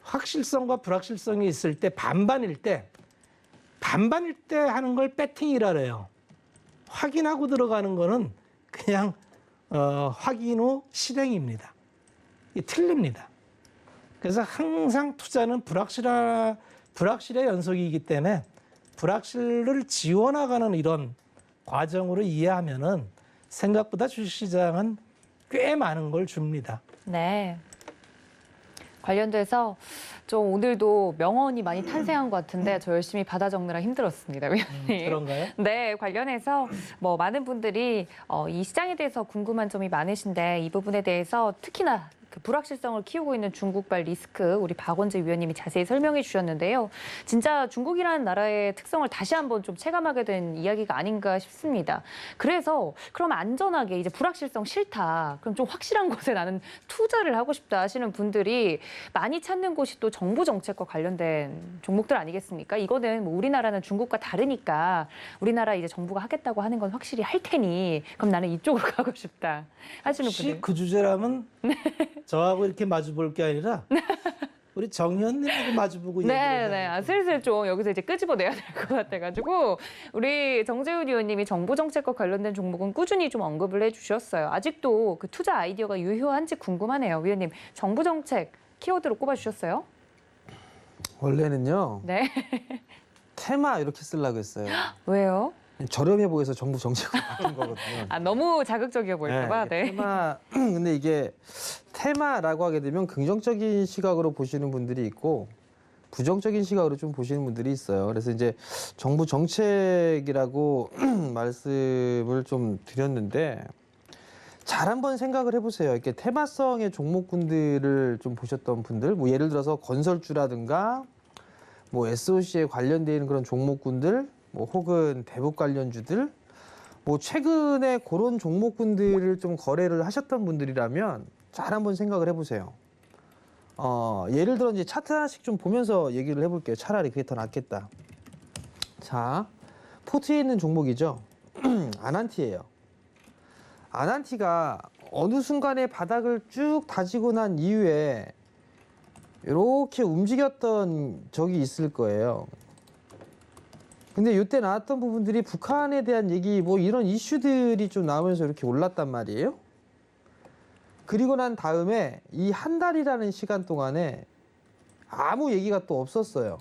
확실성과 불확실성이 있을 때 반반일 때 하는 걸 배팅이라 그래요. 확인하고 들어가는 거는 그냥 확인 후 실행입니다. 이게 틀립니다. 그래서 항상 투자는 불확실의 연속이기 때문에 불확실을 지워나가는 이런 과정으로 이해하면은 생각보다 주식시장은 꽤 많은 걸 줍니다. 네. 관련돼서 좀 오늘도 명언이 많이 탄생한 것 같은데 저 열심히 받아 적느라 힘들었습니다, 위원님. 그런가요? 네, 관련해서 뭐 많은 분들이 이 시장에 대해서 궁금한 점이 많으신데 이 부분에 대해서 특히나 그 불확실성을 키우고 있는 중국발 리스크 우리 박원재 위원님이 자세히 설명해 주셨는데요. 진짜 중국이라는 나라의 특성을 다시 한번 좀 체감하게 된 이야기가 아닌가 싶습니다. 그래서 그럼 안전하게 이제 불확실성 싫다. 그럼 좀 확실한 곳에 나는 투자를 하고 싶다 하시는 분들이 많이 찾는 곳이 또 정부 정책과 관련된 종목들 아니겠습니까? 이거는 뭐 우리나라는 중국과 다르니까 우리나라 이제 정부가 하겠다고 하는 건 확실히 할 테니 그럼 나는 이쪽으로 가고 싶다 하시는 혹시 분들. 그 주제라면 저하고 이렇게 마주 볼 게 아니라 우리 정 의원님하고 마주보고 얘기를 해야 네. 슬슬 좀 여기서 이제 끄집어내야 될 것 같아가지고 우리 정재훈 의원님이 정부 정책과 관련된 종목은 꾸준히 좀 언급을 해주셨어요. 아직도 그 투자 아이디어가 유효한지 궁금하네요. 위원님, 정부 정책 키워드로 꼽아주셨어요? 원래는요 네. 테마 이렇게 쓰려고 했어요. 왜요? 저렴해 보여서 정부 정책으로 바뀐 거거든요. 아, 너무 자극적이어 보일까봐. 네. 테마 근데 이게 테마라고 하게 되면 긍정적인 시각으로 보시는 분들이 있고 부정적인 시각으로 좀 보시는 분들이 있어요. 그래서 이제 정부 정책이라고 말씀을 좀 드렸는데 잘 한번 생각을 해보세요. 이렇게 테마성의 종목군들을 좀 보셨던 분들, 뭐 예를 들어서 건설주라든가 뭐 SOC에 관련되어 있는 그런 종목군들, 뭐 혹은 대북 관련주들, 뭐 최근에 그런 종목군들을 좀 거래를 하셨던 분들이라면 잘 한번 생각을 해보세요. 예를 들어 이제 차트 하나씩 좀 보면서 얘기를 해볼게요. 차라리 그게 더 낫겠다. 자, 포트에 있는 종목이죠. 아난티예요. 아난티가 어느 순간에 바닥을 쭉 다지고 난 이후에 이렇게 움직였던 적이 있을 거예요. 근데 이때 나왔던 부분들이 북한에 대한 얘기 뭐 이런 이슈들이 좀 나오면서 이렇게 올랐단 말이에요. 그리고 난 다음에 이 한 달이라는 시간 동안에 아무 얘기가 또 없었어요.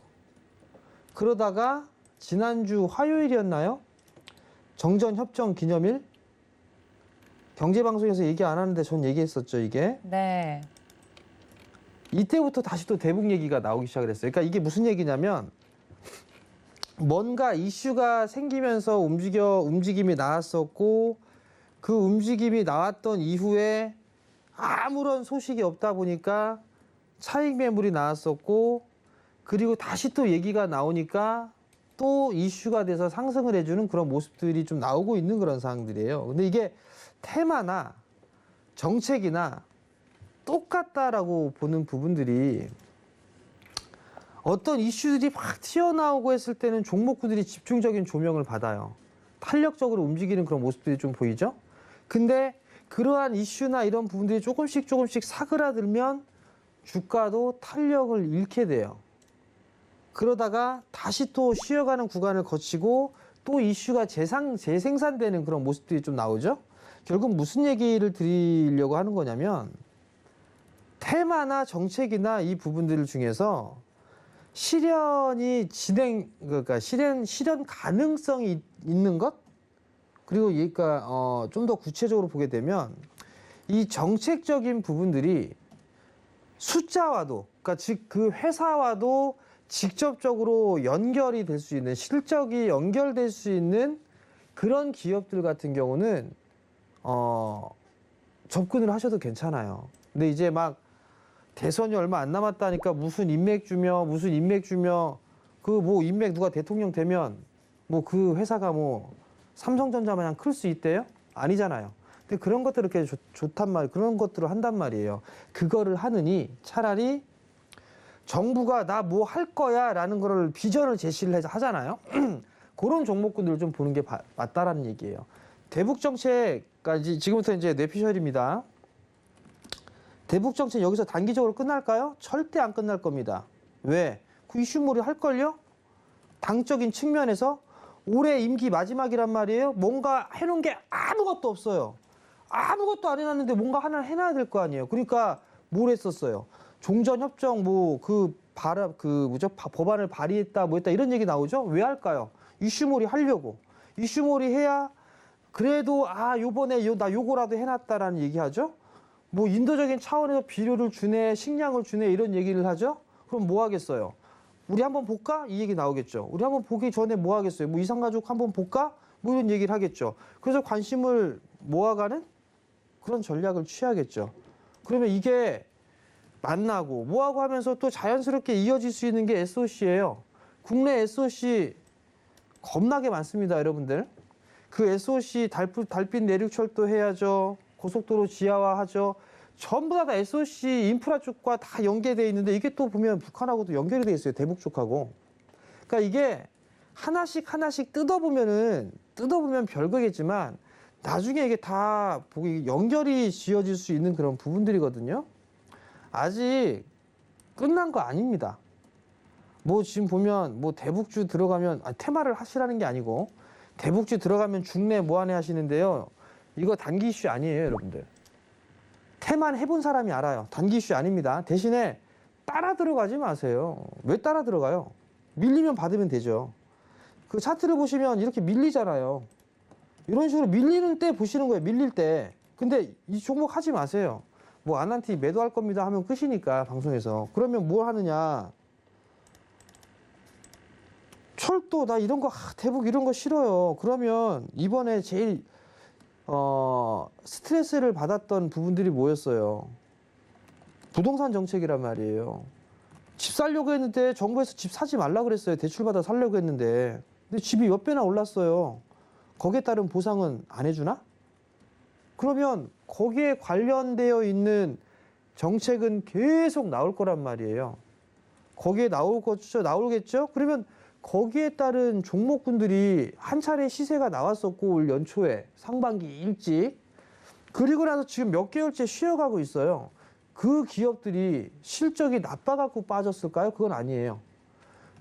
그러다가 지난주 화요일이었나요? 정전협정 기념일? 경제방송에서 얘기 안 하는데 전 얘기했었죠, 이게. 네. 이때부터 다시 또 대북 얘기가 나오기 시작을 했어요. 그러니까 이게 무슨 얘기냐면 뭔가 이슈가 생기면서 움직임이 나왔었고 그 움직임이 나왔던 이후에 아무런 소식이 없다 보니까 차익 매물이 나왔었고 그리고 다시 또 얘기가 나오니까 또 이슈가 돼서 상승을 해주는 그런 모습들이 좀 나오고 있는 그런 상황들이에요. 근데 이게 테마나 정책이나 똑같다라고 보는 부분들이 어떤 이슈들이 막 튀어나오고 했을 때는 종목군들이 집중적인 조명을 받아요. 탄력적으로 움직이는 그런 모습들이 좀 보이죠? 근데 그러한 이슈나 이런 부분들이 조금씩 사그라들면 주가도 탄력을 잃게 돼요. 그러다가 다시 또 쉬어가는 구간을 거치고 또 이슈가 재생산되는 그런 모습들이 좀 나오죠? 결국 무슨 얘기를 드리려고 하는 거냐면 테마나 정책이나 이 부분들 중에서 실현 가능성이 있는 것 그리고 좀 더 구체적으로 보게 되면 이 정책적인 부분들이 숫자와도 그러니까 즉 그 회사와도 직접적으로 연결이 될 수 있는 실적이 연결될 수 있는 그런 기업들 같은 경우는 접근을 하셔도 괜찮아요. 근데 이제 막 대선이 얼마 안 남았다니까 무슨 인맥 주며 그 뭐 인맥 누가 대통령 되면 뭐 그 회사가 뭐 삼성전자 마냥 클 수 있대요? 아니잖아요. 근데 그런 것들을 이렇게 좋단 말, 그런 것들을 한단 말이에요. 그거를 하느니 차라리 정부가 나 뭐 할 거야 라는 거를 비전을 제시를 하잖아요. 그런 종목군들을 좀 보는 게 맞다라는 얘기예요. 대북 정책까지 지금부터 이제 뇌피셜입니다. 대북 정책 여기서 단기적으로 끝날까요? 절대 안 끝날 겁니다. 왜? 그 이슈몰이 할걸요? 당적인 측면에서 올해 임기 마지막이란 말이에요. 뭔가 해놓은 게 아무것도 없어요. 아무것도 안 해놨는데 뭔가 하나 해놔야 될 거 아니에요. 그러니까 뭘 했었어요? 종전협정 법안을 발의했다 뭐 했다 이런 얘기 나오죠? 왜 할까요? 이슈몰이 하려고. 이슈몰이 해야 그래도 요번에 나 요거라도 해놨다라는 얘기하죠? 뭐 인도적인 차원에서 비료를 주네, 식량을 주네 이런 얘기를 하죠? 그럼 뭐 하겠어요? 우리 한번 볼까? 이 얘기 나오겠죠. 우리 한번 보기 전에 뭐 하겠어요? 뭐 이산가족 한번 볼까? 뭐 이런 얘기를 하겠죠. 그래서 관심을 모아가는 그런 전략을 취하겠죠. 그러면 이게 만나고 뭐하고 하면서 또 자연스럽게 이어질 수 있는 게 SOC예요. 국내 SOC 겁나게 많습니다, 여러분들. 그 SOC 달빛 내륙철도 해야죠. 고속도로 지하화하죠. 전부 다 SOC 인프라 쪽과 다 연계되어 있는데 이게 또 보면 북한하고도 연결이 되어 있어요. 대북 쪽하고. 그러니까 이게 하나씩 뜯어보면 별거겠지만 나중에 이게 다 연결이 지어질 수 있는 그런 부분들이거든요. 아직 끝난 거 아닙니다. 뭐 지금 보면 뭐 대북주 들어가면 테마를 하시라는 게 아니고 대북주 들어가면 중내 모안해 하시는데요. 이거 단기 이슈 아니에요, 여러분들. 테만 해본 사람이 알아요. 단기 이슈 아닙니다. 대신에 따라 들어가지 마세요. 왜 따라 들어가요? 밀리면 받으면 되죠. 그 차트를 보시면 이렇게 밀리잖아요. 이런 식으로 밀리는 때 보시는 거예요. 밀릴 때. 근데 이 종목 하지 마세요. 뭐 아난티 매도할 겁니다 하면 끝이니까 방송에서. 그러면 뭘 하느냐. 철도 나 이런 거 대북 이런 거 싫어요. 그러면 이번에 제일 스트레스를 받았던 부분들이 뭐였어요? 부동산 정책이란 말이에요. 집 살려고 했는데 정부에서 집 사지 말라 그랬어요. 대출받아 살려고 했는데. 근데 집이 몇 배나 올랐어요. 거기에 따른 보상은 안 해주나? 그러면 거기에 관련되어 있는 정책은 계속 나올 거란 말이에요. 거기에 나오겠죠? 그러면 거기에 따른 종목군들이 한 차례 시세가 나왔었고 올 연초에 상반기 일찍 그리고 나서 지금 몇 개월째 쉬어가고 있어요. 그 기업들이 실적이 나빠갖고 빠졌을까요? 그건 아니에요.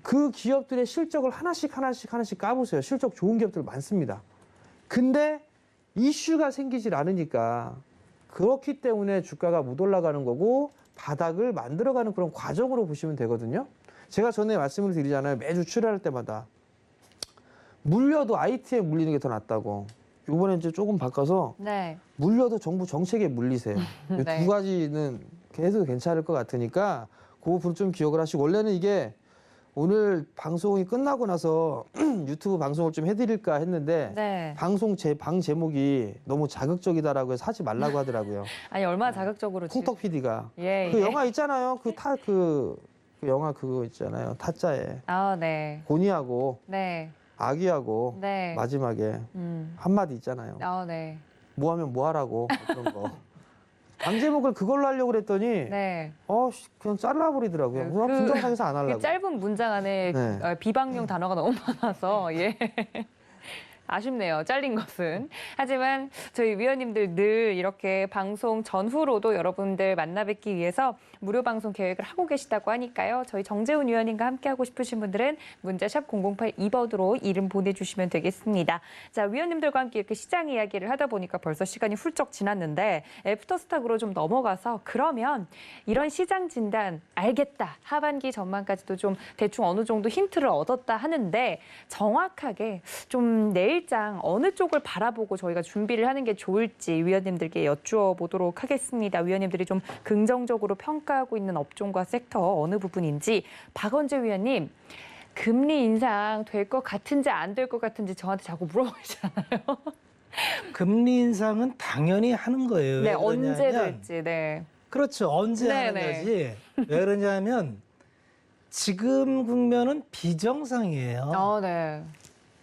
그 기업들의 실적을 하나씩 까보세요. 실적 좋은 기업들 많습니다. 근데 이슈가 생기질 않으니까 그렇기 때문에 주가가 못 올라가는 거고 바닥을 만들어가는 그런 과정으로 보시면 되거든요. 제가 전에 말씀을 드리잖아요. 매주 출연할 때마다. 물려도 IT에 물리는 게 더 낫다고. 이번에 이제 조금 바꿔서 네. 물려도 정부 정책에 물리세요. 이 네. 두 가지는 계속 괜찮을 것 같으니까 그 부분 좀 기억을 하시고 원래는 이게 오늘 방송이 끝나고 나서 유튜브 방송을 좀 해드릴까 했는데 네. 방 제목이 너무 자극적이다라고 해서 하지 말라고 하더라고요. 아니 얼마나 자극적으로 콩떡 PD가 예. 그 예. 영화 있잖아요. 그 영화 그거 있잖아요. 타짜에 아, 네. 고니하고 네. 아기하고 네. 마지막에 음. 한마디 있잖아요. 아, 네. 뭐 하면 뭐 하라고 그런 거. 방 제목을 그걸로 하려고 그랬더니 네. 그냥 잘라버리더라고요. 그- 그럼 분정상에서 안 그 하려고. 짧은 문장 안에 네. 비방용 단어가 너무 많아서 예. 아쉽네요. 잘린 것은. 하지만 저희 위원님들 늘 이렇게 방송 전후로도 여러분들 만나 뵙기 위해서 무료 방송 계획을 하고 계시다고 하니까요. 저희 정재훈 위원님과 함께하고 싶으신 분들은 문자샵 0082번으로 이름 보내주시면 되겠습니다. 자, 위원님들과 함께 이렇게 시장 이야기를 하다 보니까 벌써 시간이 훌쩍 지났는데 애프터스탁으로 좀 넘어가서 그러면 이런 시장 진단 알겠다. 하반기 전망까지도 좀 대충 어느 정도 힌트를 얻었다 하는데 정확하게 좀 내일장 어느 쪽을 바라보고 저희가 준비를 하는 게 좋을지 위원님들께 여쭈어 보도록 하겠습니다. 위원님들이 좀 긍정적으로 평가하고 있는 업종과 섹터 어느 부분인지 박원재 위원님 금리 인상 될 것 같은지 안 될 것 같은지 저한테 자꾸 물어보시잖아요. 금리 인상은 당연히 하는 거예요. 네, 왜 언제 그러냐면 될지. 네. 그렇죠. 언제 하는 네네. 거지. 왜 그러냐면 지금 국면은 비정상이에요. 네.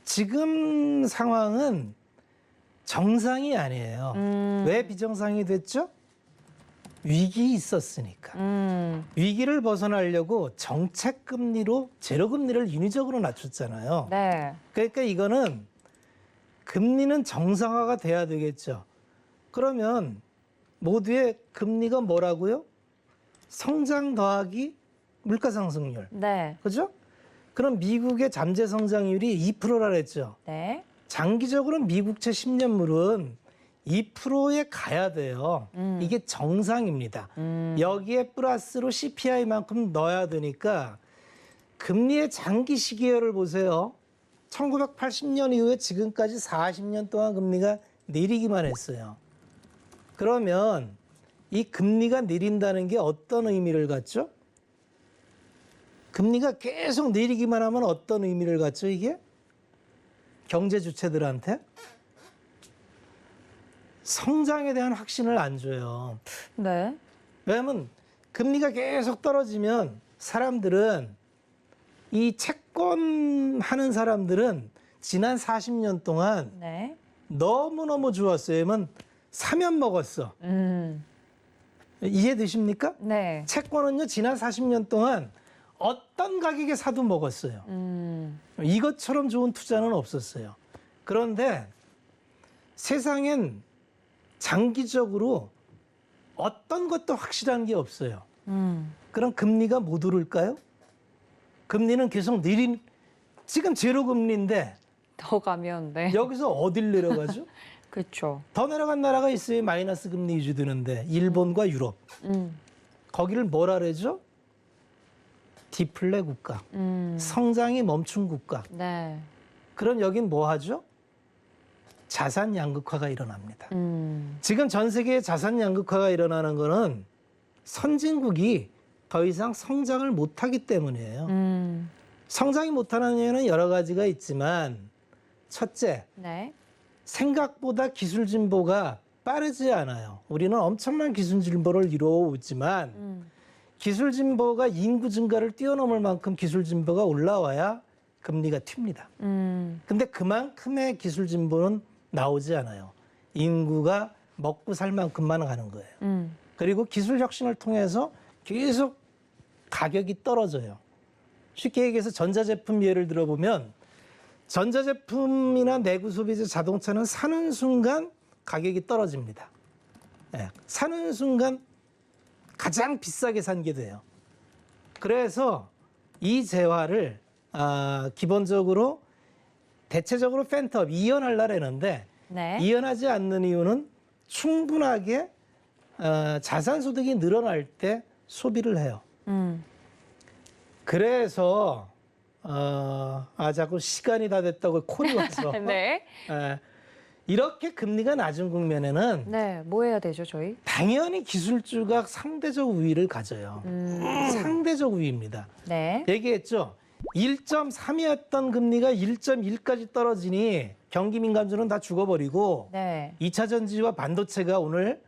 지금 상황은 정상이 아니에요. 왜 비정상이 됐죠? 위기 있었으니까. 위기를 벗어나려고 정책 금리로 제로 금리를 인위적으로 낮췄잖아요. 네. 그러니까 이거는 금리는 정상화가 돼야 되겠죠. 그러면 모두의 금리가 뭐라고요? 성장 더하기 물가 상승률. 네. 그죠? 그럼 미국의 잠재 성장률이 2%라 그랬죠. 네. 장기적으로 미국채 10년물은 2%에 가야 돼요. 이게 정상입니다. 여기에 플러스로 CPI만큼 넣어야 되니까 금리의 장기 시기열을 보세요. 1980년 이후에 지금까지 40년 동안 금리가 내리기만 했어요. 그러면 이 금리가 내린다는 게 어떤 의미를 갖죠? 금리가 계속 내리기만 하면 어떤 의미를 갖죠, 이게? 경제 주체들한테? 성장에 대한 확신을 안 줘요. 네. 왜냐하면 금리가 계속 떨어지면 사람들은 이 채권 하는 사람들은 지난 40년 동안 네. 너무너무 좋았어요. 왜냐면 사면 먹었어. 이해되십니까? 네. 채권은요, 지난 40년 동안 어떤 가격에 사도 먹었어요. 이것처럼 좋은 투자는 없었어요. 그런데 세상엔 장기적으로 어떤 것도 확실한 게 없어요. 그럼 금리가 못 오를까요? 금리는 계속 지금 제로 금리인데 더 가면 네. 여기서 어딜 내려가죠? 그렇죠. 더 내려간 나라가 있어요. 마이너스 금리 유지되는데 일본과 유럽. 거기를 뭐라 그러죠? 디플레 국가. 성장이 멈춘 국가. 네. 그럼 여긴 뭐 하죠? 자산 양극화가 일어납니다. 지금 전 세계에 자산 양극화가 일어나는 거는 선진국이 더 이상 성장을 못하기 때문이에요. 성장이 못하는 이유는 여러 가지가 있지만 첫째, 네. 생각보다 기술 진보가 빠르지 않아요. 우리는 엄청난 기술 진보를 이루어오지만 기술 진보가 인구 증가를 뛰어넘을 만큼 기술 진보가 올라와야 금리가 튑니다. 근데 그만큼의 기술 진보는 나오지 않아요. 인구가 먹고 살 만큼만 가는 거예요. 그리고 기술 혁신을 통해서 계속 가격이 떨어져요. 쉽게 얘기해서 전자제품 예를 들어보면 전자제품이나 내구 소비재 자동차는 사는 순간 가격이 떨어집니다. 예, 사는 순간 가장 비싸게 산 게 돼요. 그래서 이 재화를 기본적으로 대체적으로 펜트업, 이연하려고 했는데 네. 이연하지 않는 이유는 충분하게 자산소득이 늘어날 때 소비를 해요. 그래서 자꾸 시간이 다 됐다고 콜이 와서 네. 이렇게 금리가 낮은 국면에는 네. 뭐 해야 되죠, 저희? 당연히 기술주가 상대적 우위를 가져요. 상대적 우위입니다. 네. 얘기했죠. 1.3이었던 금리가 1.1까지 떨어지니 경기 민감주는 다 죽어버리고 네. 2차 전지와 반도체가 오늘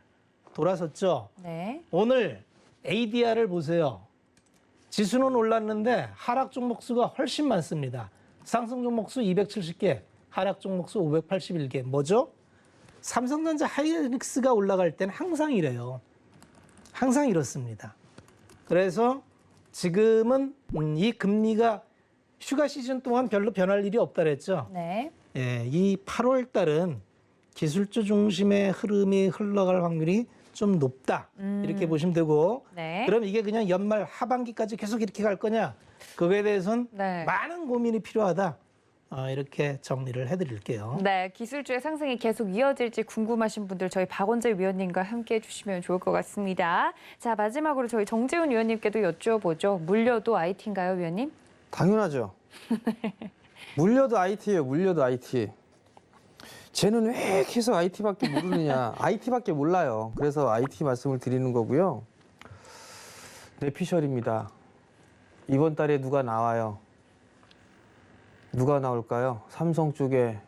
돌아섰죠. 네. 오늘 ADR을 보세요. 지수는 올랐는데 하락 종목 수가 훨씬 많습니다. 상승 종목 수 270개, 하락 종목 수 581개. 뭐죠? 삼성전자 하이닉스가 올라갈 때는 항상 이래요. 항상 이렇습니다. 그래서 지금은 이 금리가 휴가 시즌 동안 별로 변할 일이 없다 그랬죠. 네. 예, 이 8월 달은 기술주 중심의 흐름이 흘러갈 확률이 좀 높다. 이렇게 보시면 되고. 네. 그럼 이게 그냥 연말 하반기까지 계속 이렇게 갈 거냐? 그거에 대해서는 네. 많은 고민이 필요하다. 이렇게 정리를 해드릴게요. 네, 기술주의 상승이 계속 이어질지 궁금하신 분들 저희 박원재 위원님과 함께 해주시면 좋을 것 같습니다. 자, 마지막으로 저희 정재훈 위원님께도 여쭤보죠. 물려도 IT인가요, 위원님? 당연하죠. 물려도 IT예요. 물려도 IT. 쟤는 왜 계속 IT밖에 모르느냐. IT밖에 몰라요. 그래서 IT 말씀을 드리는 거고요. 내피셜입니다. 이번 달에 누가 나와요? 누가 나올까요? 삼성 쪽에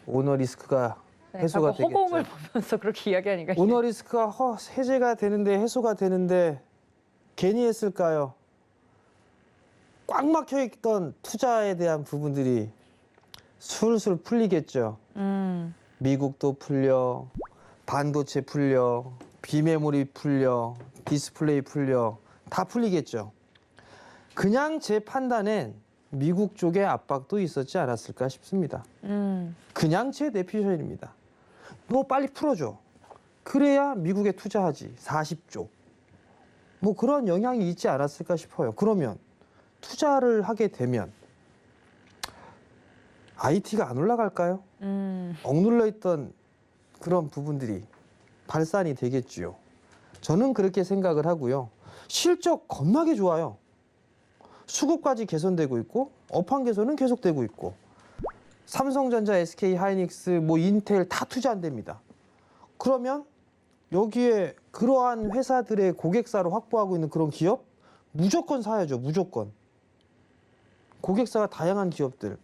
오너 리스크가 네, 해소가 자꾸 허공을 되겠죠. 보면서 그렇게 이야기하니까. 오너 리스크가 해제가 되는데 해소가 되는데 괜히 했을까요? 꽉 막혀 있던 투자에 대한 부분들이 술술 풀리겠죠. 미국도 풀려, 반도체 풀려, 비메모리 풀려, 디스플레이 풀려, 다 풀리겠죠. 그냥 제 판단엔 미국 쪽에 압박도 있었지 않았을까 싶습니다. 그냥 제 내피셜입니다. 너 빨리 풀어줘. 그래야 미국에 투자하지. 40조. 뭐 그런 영향이 있지 않았을까 싶어요. 그러면 투자를 하게 되면 IT가 안 올라갈까요? 억눌러 있던 그런 부분들이 발산이 되겠지요. 저는 그렇게 생각을 하고요. 실적 겁나게 좋아요. 수급까지 개선되고 있고 업황 개선은 계속되고 있고 삼성전자, SK 하이닉스, 뭐 인텔 다 투자한답니다. 그러면 여기에 그러한 회사들의 고객사를 확보하고 있는 그런 기업 무조건 사야죠. 무조건. 고객사가 다양한 기업들.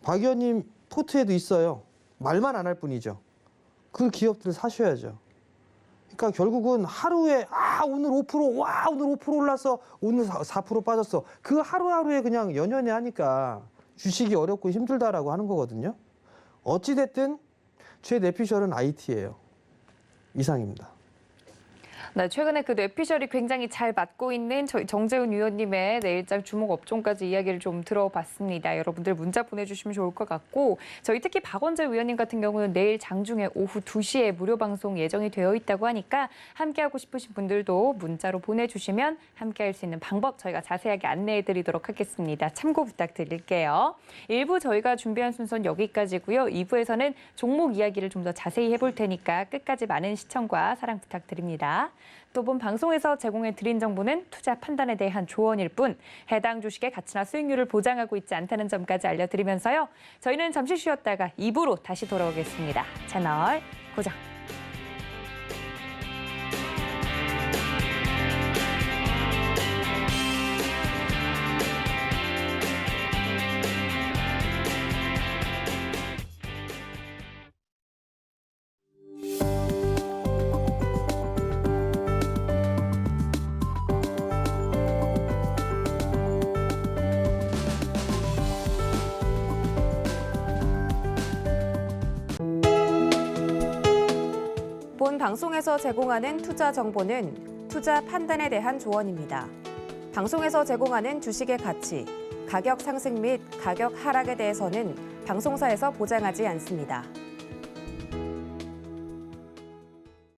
박 의원님 포트에도 있어요. 말만 안 할 뿐이죠. 그 기업들을 사셔야죠. 그러니까 결국은 하루에 오늘 5%, 와 오늘 5% 올랐어, 오늘 4% 빠졌어. 그 하루하루에 그냥 연연해 하니까 주식이 어렵고 힘들다라고 하는 거거든요. 어찌 됐든 제 내피셜은 IT예요. 이상입니다. 네, 최근에 그 뇌피셜이 굉장히 잘 맞고 있는 저희 정재훈 위원님의 내일장 주목 업종까지 이야기를 좀 들어봤습니다. 여러분들 문자 보내주시면 좋을 것 같고 저희 특히 박원재 위원님 같은 경우는 내일 장중에 오후 2시에 무료 방송 예정이 되어 있다고 하니까 함께하고 싶으신 분들도 문자로 보내주시면 함께할 수 있는 방법 저희가 자세하게 안내해드리도록 하겠습니다. 참고 부탁드릴게요. 1부 저희가 준비한 순서는 여기까지고요. 2부에서는 종목 이야기를 좀 더 자세히 해볼 테니까 끝까지 많은 시청과 사랑 부탁드립니다. 또 본 방송에서 제공해 드린 정보는 투자 판단에 대한 조언일 뿐 해당 주식의 가치나 수익률을 보장하고 있지 않다는 점까지 알려드리면서요. 저희는 잠시 쉬었다가 2부로 다시 돌아오겠습니다. 채널 고정. 본 방송에서 제공하는 투자 정보는 투자 판단에 대한 조언입니다. 방송에서 제공하는 주식의 가치, 가격 상승 및 가격 하락에 대해서는 방송사에서 보장하지 않습니다.